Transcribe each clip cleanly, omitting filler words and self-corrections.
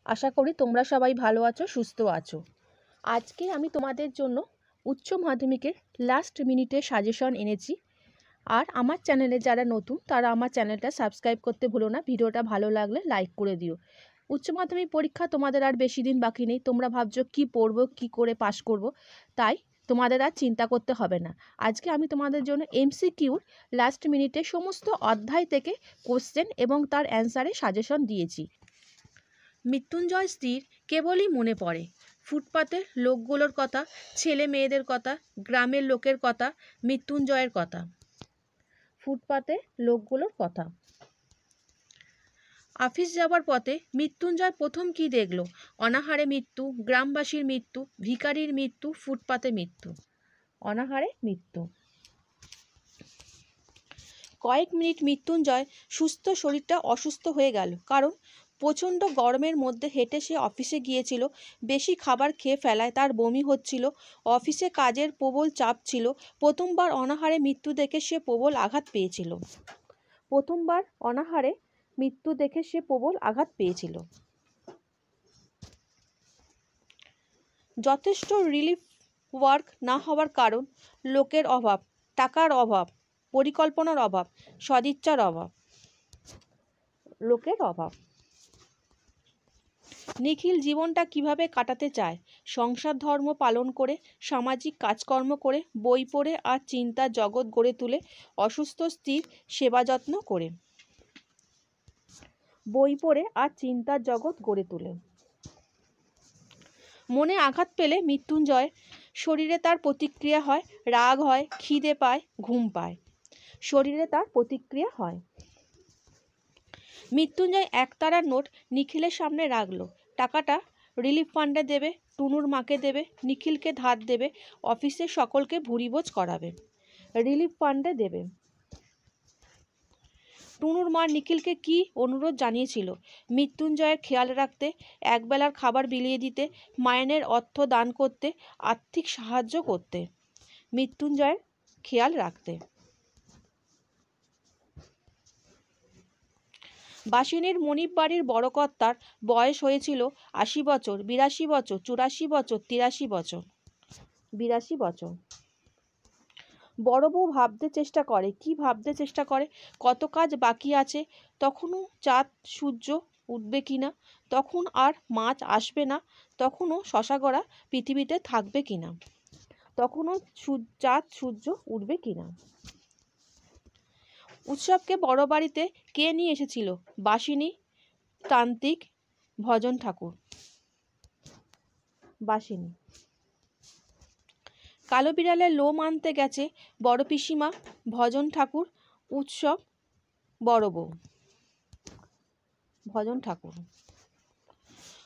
আশা করি তোমরা সবাই ভালো আছো, সুস্থ আছো। আজকে আমি তোমাদের জন্য উচ্চ মাধ্যমিকের লাস্ট মিনিটের সাজেশন এনেছি। আর আমার চ্যানেলে যারা নতুন তারা আমার চ্যানেলটা সাবস্ক্রাইব করতে ভুলো না। ভিডিওটা ভালো লাগলে লাইক করে দিও। উচ্চ মাধ্যমিক পরীক্ষা তোমাদের আর বেশি দিন বাকি নেই। তোমরা ভাবছো কি পড়বো, কি করে পাশ করব, তাই তোমাদের আর চিন্তা করতে হবে না। আজকে আমি তোমাদের জন্য এমসিকিউর লাস্ট মিনিটে সমস্ত অধ্যায় থেকে কোশ্চেন এবং তার অ্যান্সারে সাজেশন দিয়েছি। মৃত্যুঞ্জয় স্ত্রীর কেবলই মনে পড়ে ফুটপাতের লোকগুলোর কথা, ছেলে মেয়েদের কথা, গ্রামের লোকের কথা, মৃত্যুঞ্জয়ের কথা। ফুটপাতে লোকগুলোর কথা। অফিস যাবার পথে মৃত্যুঞ্জয় প্রথম কি দেখল? অনাহারে মৃত্যু, গ্রামবাসীর মৃত্যু, ভিখারির মৃত্যু, ফুটপাতে মৃত্যু। অনাহারে মৃত্যু। কয়েক মিনিট মৃত্যুঞ্জয় সুস্থ শরীরটা অসুস্থ হয়ে গেল, কারণ প্রচণ্ড গরমের মধ্যে হেঁটে সে অফিসে গিয়েছিল। বেশি খাবার খেয়ে ফেলায় তার বমি হচ্ছিল। অফিসে কাজের প্রবল চাপ ছিল। প্রথমবার অনাহারে মৃত্যু দেখে সে প্রবল আঘাত পেয়েছিল। প্রথমবার অনাহারে মৃত্যু দেখে সে প্রবল আঘাত পেয়েছিল। যথেষ্ট রিলিফ ওয়ার্ক না হওয়ার কারণ লোকের অভাব, টাকার অভাব, পরিকল্পনার অভাব, সদিচ্ছার অভাব। লোকের অভাব। নিখিল জীবনটা কিভাবে কাটাতে চায়? সংসার ধর্ম পালন করে, সামাজিক কাজকর্ম করে, বই পড়ে আর চিন্তার জগৎ গড়ে তুলে, অসুস্থ স্ত্রীর সেবা যত্ন করে। বই পড়ে আর চিন্তার জগৎ গড়ে তুলে। মনে আঘাত পেলে মৃত্যুঞ্জয় শরীরে তার প্রতিক্রিয়া হয়, রাগ হয়, খিদে পায়, ঘুম পায়। শরীরে তার প্রতিক্রিয়া হয়। মৃত্যুঞ্জয় একতারার নোট নিখিলের সামনে রাখল। টাকাটা রিলিফ ফান্ডে দেবে, টুনুর মাকে দেবে, নিখিলকে ধার দেবে, অফিসের সকলকে ভুরিভোজ করাবে। রিলিফ ফান্ডে দেবে। টুনুর মা নিখিলকে কি অনুরোধ জানিয়েছিল? মৃত্যুঞ্জয়ের খেয়াল রাখতে, একবেলার খাবার বিলিয়ে দিতে, মাইনের অর্থ দান করতে, আর্থিক সাহায্য করতে। মৃত্যুঞ্জয়ের খেয়াল রাখতে। বাসিনীর মনিব বাড়ির বড় কর্তার বয়স হয়েছিল ৮০ বছর, ৮২ বছর, ৮৪ বছর, ৮৩ বছর। ৮২ বছর। বড় বউ ভাবতে চেষ্টা করে। কি ভাবতে চেষ্টা করে? কত কাজ বাকি আছে, তখনও চাঁদ সূর্য উঠবে কিনা, তখন আর মাছ আসবে না, তখনও শশাগড়া পৃথিবীতে থাকবে কিনা, তখনও চাঁদ সূর্য উঠবে কিনা। উৎসবকে বড় বাড়িতে কে নিয়ে এসেছিল? বাসিনী, তান্ত্রিক, ভজন ঠাকুর। বাসিনী। কালো বিড়ালের লোম আনতে গেছে বড় পিসিমা, ভজন ঠাকুর, উৎসব, বড় বউ। ভজন ঠাকুর।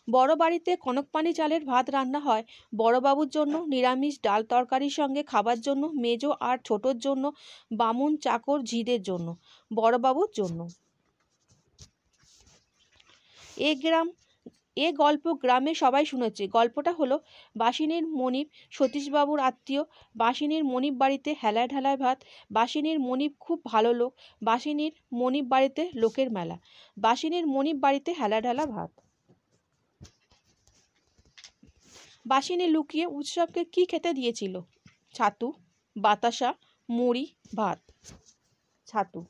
বড় বাড়িতে কনকপানি চালের ভাত রান্না হয় বড়বাবুর জন্য, নিরামিষ ডাল তরকারির সঙ্গে খাবার জন্য, মেজো আর ছোটোর জন্য, বামুন চাকর ঝিদের জন্য, বড়বাবুর জন্য। এ গল্প গ্রামে সবাই শুনেছে। গল্পটা হলো বাসিনীর মনিব সতীশবাবুর আত্মীয়। বাসিনীর মনিব বাড়িতে হেলায় ঢালায় ভাত। বাসিনীর মনিব খুব ভালো লোক। বাসিনীর মনিব বাড়িতে লোকের মেলা। বাসিনীর মনিব বাড়িতে হেলায় ঢালা ভাত। বাসিনী লুকিয়ে উৎসবকে কি খেতে দিয়েছিল? ছাতু, বাতাসা, মুড়ি, ভাত। ছাতু।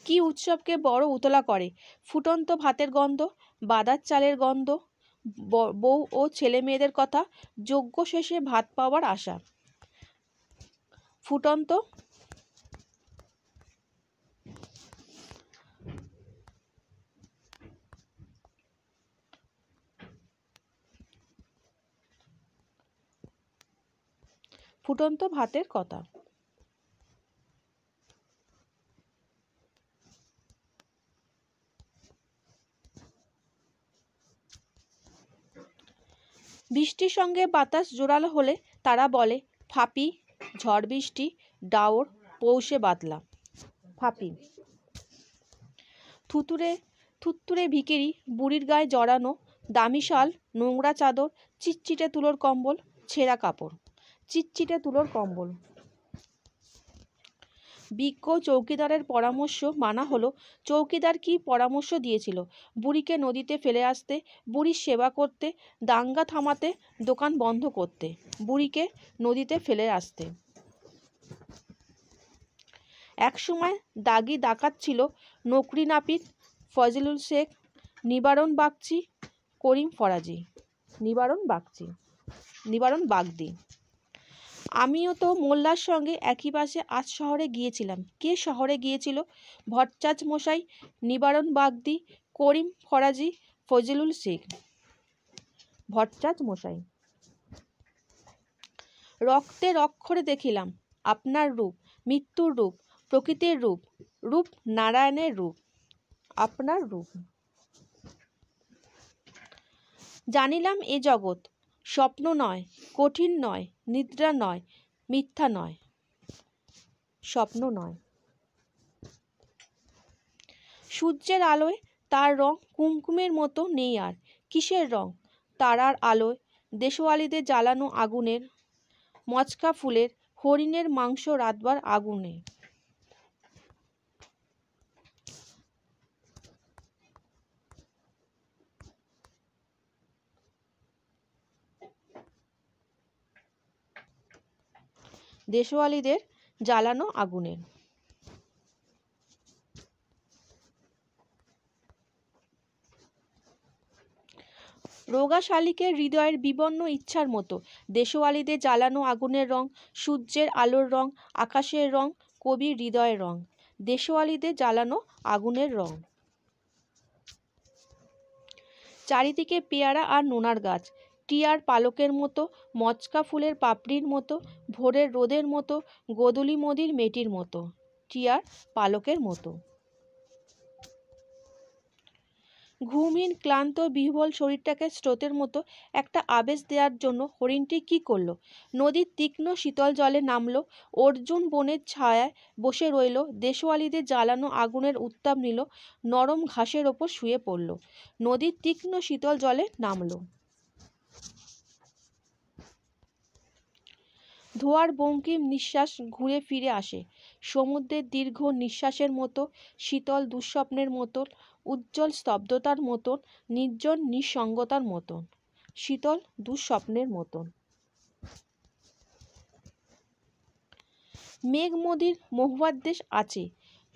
কি উৎসবকে বড় উতলা করে? ফুটন্ত ভাতের গন্ধ, বাদার চালের গন্ধ, বউ ও ছেলে মেয়েদের কথা, যজ্ঞ শেষে ভাত পাওয়ার আশা। ফুটন্ত ফুটন্ত ভাতের কথা। বৃষ্টির সঙ্গে বাতাস জোরালো হলে তারা বলে ফাঁপি, ঝড় বৃষ্টি, ডাওর, পৌষে বাদলা। ফাঁপি। থুত্তুরে ভিখিরি, বুড়ির গায়ে জড়ানো দামি শাল, নোংরা চাদর, চিটচিটে তুলোর কম্বল, ছেঁড়া কাপড়। চিটচিটে তুলোর কম্বল। বিজ্ঞ চৌকিদারের পরামর্শ মানা হলো। চৌকিদার কি পরামর্শ দিয়েছিল? বুড়িকে নদীতে ফেলে আসতে, বুড়ির সেবা করতে, দাঙ্গা থামাতে, দোকান বন্ধ করতে। বুড়িকে নদীতে ফেলে আসতে। একসময় দাগি ডাকাত ছিল নকরি নাপিত, ফজলুল শেখ, নিবারণ বাগচি, করিম ফরাজি, নিবারণ বাগদি। আমিও তো মোল্লার সঙ্গে একই বাসে আজ শহরে গিয়েছিলাম। কে শহরে গিয়েছিল? ভট্টাচ মশাই, নিবারণ বাগদি, করিম ফরাজি, ফজলুল শেখ। ভট্টাচ মশাই। রক্তের অক্ষরে দেখিলাম আপনার রূপ, মৃত্যুর রূপ, প্রকৃতির রূপ, রূপ নারায়ণের রূপ, আপনার রূপ। জানিলাম এ জগৎ স্বপ্ন নয়, কঠিন নয়, নিদ্রা নয়, মিথ্যা নয়, স্বপ্ন নয়। সূর্যের আলোয় তার রং কুমকুমের মতো নেই আর। কিসের রং? তারার আলোয়, দেশওয়ালিদের জ্বালানো আগুনের, মচকা ফুলের, হরিণের মাংস রাতবার আগুনে। দেশওয়ালিদের জ্বালানো আগুনের। রোগা শালিকের হৃদয়ের বিবর্ণ ইচ্ছার মতো। দেশওয়ালিদের জ্বালানো আগুনের রং, সূর্যের আলোর রং, আকাশের রং, কবির হৃদয়ের রং। দেশওয়ালিদের জ্বালানো আগুনের রং। চারিদিকে পেয়ারা আর নোনার গাছ, টিয়ার পালকের মতো, মচকা ফুলের পাপড়ির মতো, ভোরের রোদের মতো, গোদুলি মদির মেটির মতো, টিয়ার পালকের মতো। ঘুমহীন ক্লান্ত বিহ্বল শরীরটাকে স্রোতের মতো একটা আবেশ দেওয়ার জন্য হরিণটি কি করলো? নদীর তীক্ষ্ণ শীতল জলে নামলো, অর্জুন বনের ছায়ায় বসে রইল, দেশওয়ালিদের জ্বালানো আগুনের উত্তাপ নিল, নরম ঘাসের ওপর শুয়ে পড়ল, নদীর তীক্ষ্ণ শীতল জলে নামলো। ধোয়ার বঙ্কিম নিঃশ্বাস ঘুরে ফিরে আসে, সমুদ্রের দীর্ঘ নিঃশ্বাসের মতো, শীতল দুঃস্বপ্নের মতন, উজ্জ্বল স্তব্ধতার মতন, নির্জন নিঃসঙ্গতার মতন, শীতল দুঃস্বপ্নের মতন। মেঘমদির মহুয়ার দেশ আছে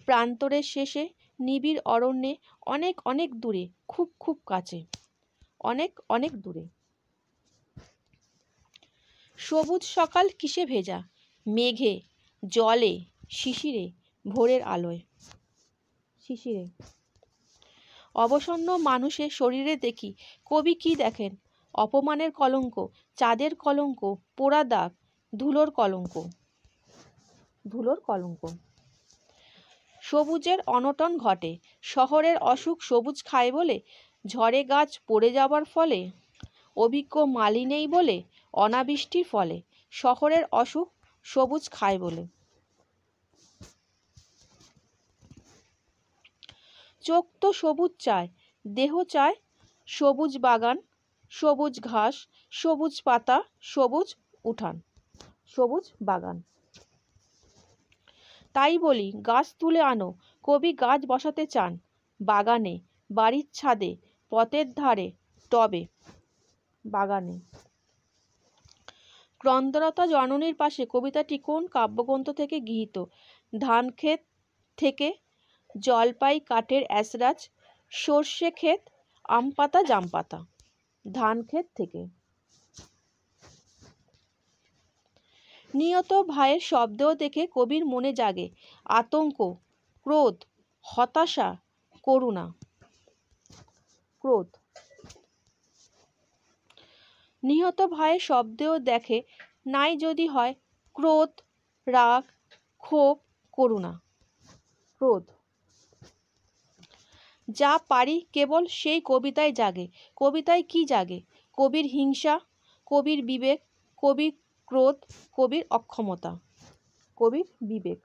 প্রান্তরের শেষে, নিবিড় অরণ্যে, অনেক অনেক দূরে, খুব খুব কাছে, অনেক অনেক দূরে। সবুজ সকাল কিসে ভেজা? মেঘে, জলে, শিশিরে, ভোরের আলোয়, শিশিরে। অবসন্ন মানুষের শরীরে দেখি কবি কি দেখেন? অপমানের কলঙ্ক, চাঁদের কলঙ্ক, পোড়া দাগ, ধুলোর কলঙ্ক, ধুলোর কলঙ্ক। সবুজের অনটন ঘটে, শহরের অসুখ সবুজ খায় বলে, ঝড়ে গাছ পড়ে যাবার ফলে, অভিজ্ঞ মালি নেই বলে, অনাবৃষ্টির ফলে, শহরের অসুখ সবুজ খায় বলে। চোখ তো সবুজ চায়, দেহ চায় সবুজ বাগান, সবুজ ঘাস, সবুজ পাতা, সবুজ উঠান, সবুজ বাগান। তাই বলি গাছ তুলে আনো, কবি গাছ বসাতে চান, বাগানে, বাড়ির ছাদে, পথের ধারে, টবে, বাগানে। ক্রন্দরতা জননীর পাশে কবিতাটি কোন কাব্যগ্রন্থ থেকে গৃহীত? ধানক্ষেত থেকে, জলপাই কাঠের এসরাজ, সর্ষে ক্ষেত, আম পাতা জাম পাতা। ধানক্ষেত থেকে। নিয়ত ভাইয়ের শব্দ দেখে কবির মনে জাগে আতঙ্ক, ক্রোধ, হতাশা, করুণা, ক্রোধ। নিহত ভাইয়ের শব্দেও দেখে নাই যদি হয় ক্রোধ, রাগ, ক্ষোভ, করুণা, ক্রোধ। যা পারি কেবল সেই কবিতায় জাগে। কবিতায় কি জাগে? কবির হিংসা, কবির বিবেক, কবির ক্রোধ, কবির অক্ষমতা, কবির বিবেক।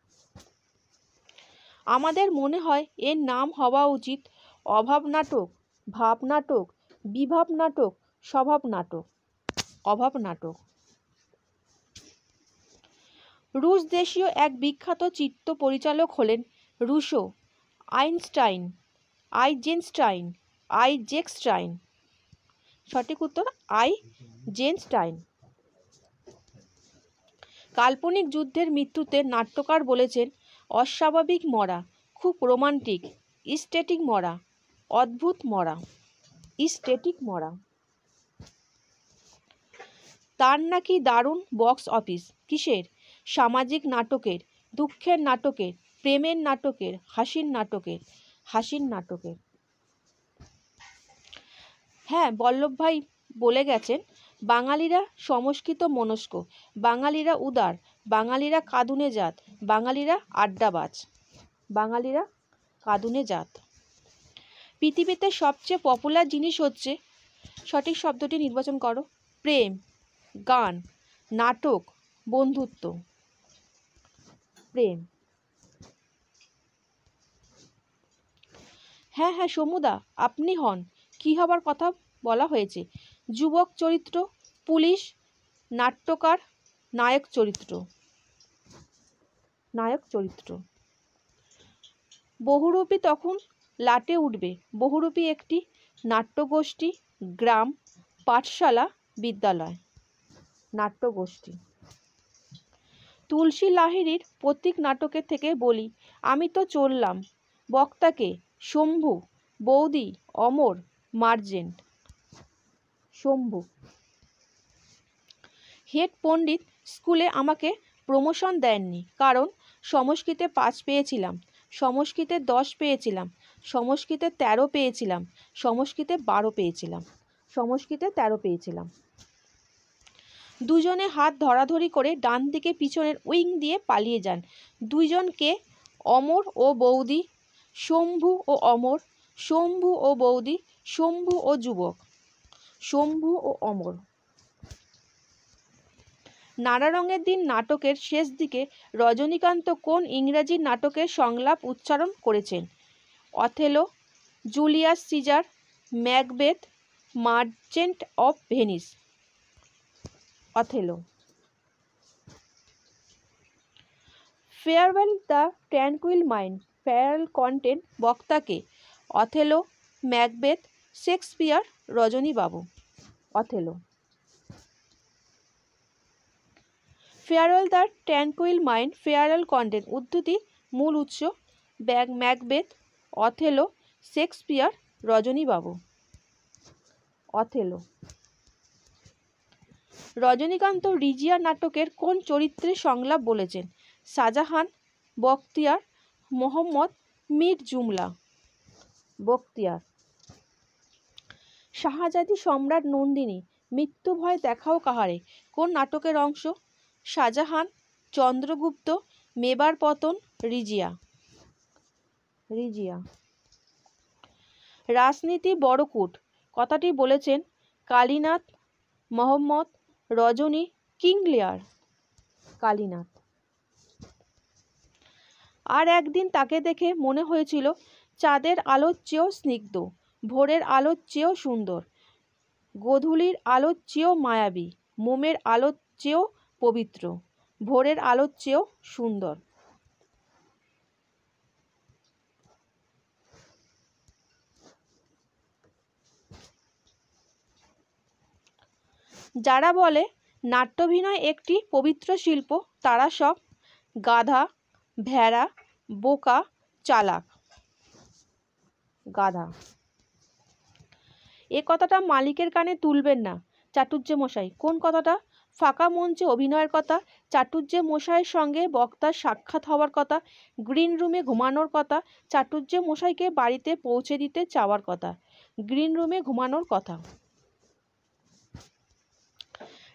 আমাদের মনে হয় এর নাম হওয়া উচিত অভাব নাটক, ভাব নাটক, বিভাব নাটক, স্বভাব নাটক, অভাব নাটক। রুশ দেশীয় এক বিখ্যাত চিত্র পরিচালক হলেন রুশো, আইজেনস্টাইন। সঠিক উত্তর আইজেনস্টাইন। কাল্পনিক যুদ্ধের মৃত্যুতে নাট্যকার বলেছেন অস্বাভাবিক মরা, খুব রোমান্টিক, স্টেটিক মরা, অদ্ভুত মরা, স্টেটিক মরা। তার নাকি দারুণ বক্স অফিস। কিসের? সামাজিক নাটকের, দুঃখের নাটকের, প্রেমের নাটকের, হাসির নাটকের। হ্যাঁ, বল্লভভাই বলে গেছেন বাঙালিরা সংস্কৃত মনস্ক, বাঙালিরা উদার, বাঙালিরা কাঁদুনে জাত, বাঙালিরা আড্ডাবাজ, বাঙালিরা কাঁদুনে জাত। পৃথিবীতে সবচেয়ে পপুলার জিনিস হচ্ছে, সঠিক শব্দটি নির্বাচন করো। প্রেম, গান, নাটক, বন্ধুত্ব। প্রেম। হ্যাঁ, সমুদা, আপনি হন। কি হবার কথা বলা হয়েছে? যুবক চরিত্র, পুলিশ, নাট্যকার, নায়ক চরিত্র। বহুরূপী তখন লাটে উঠবে। বহুরূপী একটি নাট্যগোষ্ঠী, গ্রাম, পাঠশালা, বিদ্যালয়। নাট্যগোষ্ঠী। তুলসী লাহিড়ীর প্রতীক নাটকের থেকে বলি আমি তো চললাম। বক্তাকে শম্ভু, বৌদি, অমর, মার্জেন্ট। শম্ভু। হেড পণ্ডিত স্কুলে আমাকে প্রমোশন দেননি, কারণ সংস্কৃতে 5 পেয়েছিলাম, সংস্কৃতে 10 পেয়েছিলাম, সংস্কৃতে 13 পেয়েছিলাম, সংস্কৃতে 12 পেয়েছিলাম, সংস্কৃতে 13 পেয়েছিলাম। দুজনে হাত ধরাধরি করে ডান দিকে পিছনের উইং দিয়ে পালিয়ে যান। দুইজনকে? অমর ও বৌদি, শম্ভু ও অমর, শম্ভু ও বৌদি, শম্ভু ও যুবক, শম্ভু ও অমর। নানা রঙের দিন নাটকের শেষ দিকে রজনীকান্ত কোন ইংরাজি নাটকের সংলাপ উচ্চারণ করেছেন? Othello, Julius Caesar, Macbeth, Merchant of Venice. Othello. Farewell the tranquil mind, farewell content বক্তাকে? অথেলো, ম্যাকবেথ, শেক্সপিয়ার, রজনীবাবু। Othello. Farewell the tranquil mind, farewell content উদ্ধৃতির মূল উৎস ম্যাকবেথ, অথেলো, শেক্সপিয়ার, রজনীবাবু। অথেলো। রজনীকান্ত রিজিয়া নাটকের কোন চরিত্রের সংলাপ বলেছেন? শাহজাহান, বখতিয়ার, মোহাম্মদ, মীর জুমলা। বখতিয়ার। শাহজাদি সম্রাট নন্দিনী, মৃত্যু ভয় দেখাও কাহারে কোন নাটকের অংশ? শাহজাহান, চন্দ্রগুপ্ত, মেবার পতন, রিজিয়া। রিজিয়া। রাজনীতি বড়কুট কথাটি বলেছেন কালীনাথ, মোহাম্মদ, রজনী, কিং লিয়ার। কালীনাথ। আর একদিন তাকে দেখে মনে হয়েছিল চাঁদের আলোর চেয়েও স্নিগ্ধ, ভোরের আলোর চেয়েও সুন্দর, গোধূলির আলোর চেয়েও মায়াবী, মোমের আলোর চেয়েও পবিত্র, ভোরের আলোর চেয়েও সুন্দর। যারা বলে নাট্যাভিনয় একটি পবিত্র শিল্প, তারা সব গাধা, ভেড়া, বোকা, চালাক। গাধা। এ কথাটা মালিকের কানে তুলবেন না চাটুজ্জে মশাই। কোন কথাটা? ফাঁকা মঞ্চে অভিনয়ের কথা, চাটুজ্জে মশাইয়ের সঙ্গে বক্তার সাক্ষাৎ হওয়ার কথা, গ্রিন রুমে ঘুমানোর কথা, চাটুজ্জে মশাইকে বাড়িতে পৌঁছে দিতে চাওয়ার কথা। গ্রিন রুমে ঘুমানোর কথা।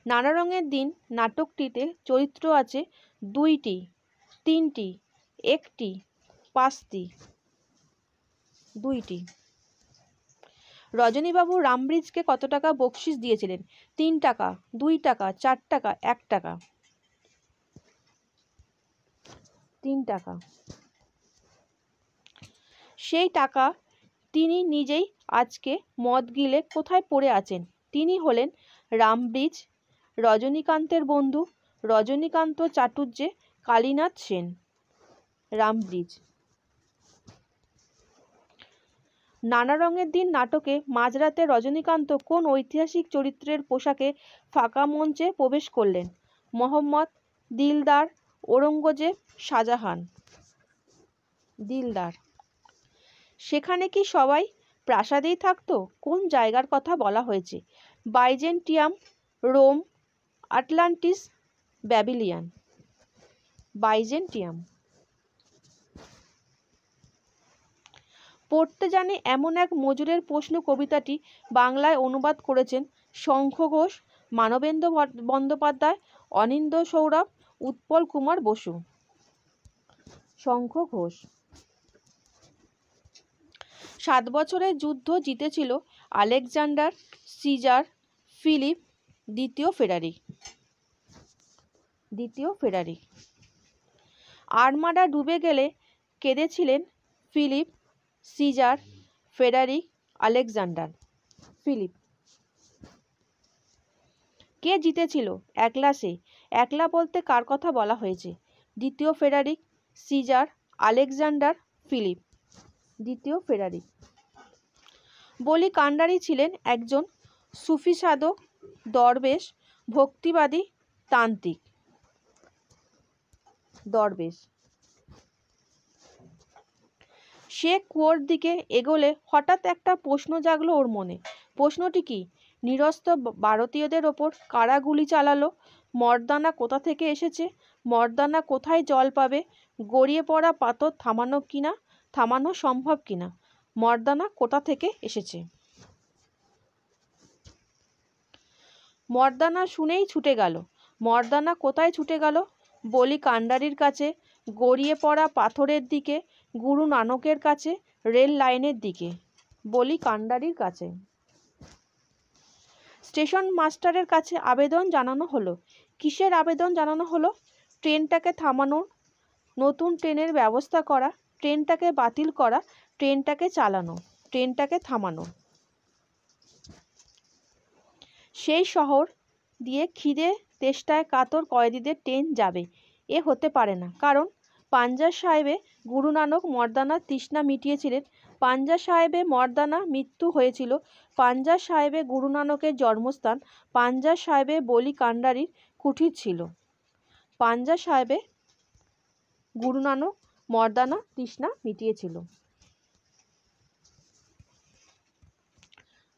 নানা রঙের দিন নাটকটিতে চরিত্র আছে 2টি, 3টি, 1টি, 5টি। 2টি। রজনীবাবু রামব্রিজকে কত টাকা বকশিশ দিয়েছিলেন? 3 টাকা, 2 টাকা, 4 টাকা, 1 টাকা। 3 টাকা। সেই টাকা তিনি নিজেই আজকে মদ গিলে কোথায় পড়ে আছেন? তিনি হলেন রামব্রিজ, রজনীকান্তের বন্ধু, রজনীকান্ত চাটুজ্জে, কালীনাথ সেন, রামব্রিজ। নানা রঙের দিন নাটকে মাঝরাতে রজনীকান্ত কোন ঐতিহাসিক চরিত্রের পোশাকে ফাঁকা মঞ্চে প্রবেশ করলেন? মোহাম্মদ, দিলদার, ঔরঙ্গজেব, শাহজাহান। দিলদার। সেখানে কি সবাই প্রাসাদেই থাকতো? কোন জায়গার কথা বলা হয়েছে? Byzantium, Rome, Atlantis, Babylonian. Byzantium. পড়তে জানে এমন এক মজুরের প্রশ্ন কবিতাটি বাংলায় অনুবাদ করেছেন শঙ্খ ঘোষ, মানবেন্দ্র বন্দ্যোপাধ্যায়, অনিন্দ্য সৌরভ, উৎপল কুমার বসু। শঙ্খ ঘোষ। 7 বছরের যুদ্ধ জিতেছিল আলেকজান্ডার, সিজার, ফিলিপ, দ্বিতীয় ফেরারি। দ্বিতীয় ফেরারি। আর্মাডা ডুবে গেলে কেঁদেছিলেন ফিলিপ, সিজার, ফেরারি, আলেকজান্ডার। ফিলিপ। কে জিতেছিল? একলা সে। একলা বলতে কার কথা বলা হয়েছে? দ্বিতীয় ফেরারি, সিজার, আলেকজান্ডার, ফিলিপ। দ্বিতীয় ফেরারি। বলি কান্ডারি ছিলেন একজন সুফি সাধক, দরবেশ, ভক্তিবাদী, তান্ত্রিক। দরবেশ। সে কুয়োর দিকে এগোলে হঠাৎ একটা প্রশ্ন জাগলো ওর মনে। প্রশ্নটি কি? নিরস্ত্র ভারতীয়দের ওপর কারা গুলি চালালো? মর্দানা কোথা থেকে এসেছে? মর্দানা কোথায় জল পাবে? গড়িয়ে পড়া পাথর থামানো সম্ভব কিনা? মর্দানা কোথা থেকে এসেছে? মর্দানা শুনেই ছুটে গেল। মর্দানা কোথায় ছুটে গেল? বলি কান্ডারির কাছে, গড়িয়ে পড়া পাথরের দিকে, গুরু নানকের কাছে, রেল লাইনের দিকে। বলি কান্ডারির কাছে। স্টেশন মাস্টারের কাছে আবেদন জানানো হলো। কিসের আবেদন জানানো হলো? ট্রেনটাকে থামানোর, নতুন ট্রেনের ব্যবস্থা করা, ট্রেনটাকে বাতিল করা, ট্রেনটাকে চালানো, ট্রেনটাকে থামানো। সেই শহর দিয়ে খিদে তেষ্টায় কাতর কয়েদিদের ট্রেন যাবে? এ হতে পারে না, কারণ পাঞ্জাব সাহেবে গুরু নানক মর্দানার তৃষ্ণা মিটিয়েছিলেন। পাঞ্জাব সাহেবে মর্দানা মৃত্যু হয়েছিল। পাঞ্জাব সাহেবে গুরু নানকের জন্মস্থান। পাঞ্জাব সাহেবে বলি কান্ডারির কুঠির ছিল। পাঞ্জাব সাহেবে গুরু নানক মর্দানা তৃষ্ণা মিটিয়েছিল।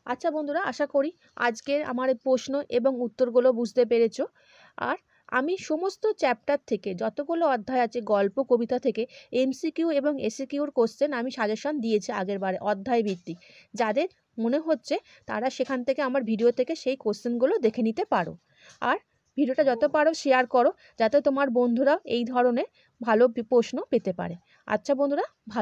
আচ্ছা বন্ধুরা, আশা করি আজকের আমার এই প্রশ্ন এবং উত্তরগুলো বুঝতে পেরেছো। আর আমি সমস্ত চ্যাপ্টার থেকে যতগুলো অধ্যায় আছে গল্প কবিতা থেকে এমসিকিউ এবং এসিকিউর কোশ্চেন আমি সাজেশন দিয়েছি আগেরবারে অধ্যায় ভিত্তিক। যাদের মনে হচ্ছে তারা সেখান থেকে আমার ভিডিও থেকে সেই কোশ্চেনগুলো দেখে নিতে পারো। আর ভিডিওটা যত পারো শেয়ার করো, যাতে তোমার বন্ধুরা এই ধরনের ভালো প্রশ্ন পেতে পারে। আচ্ছা বন্ধুরা, ভালো।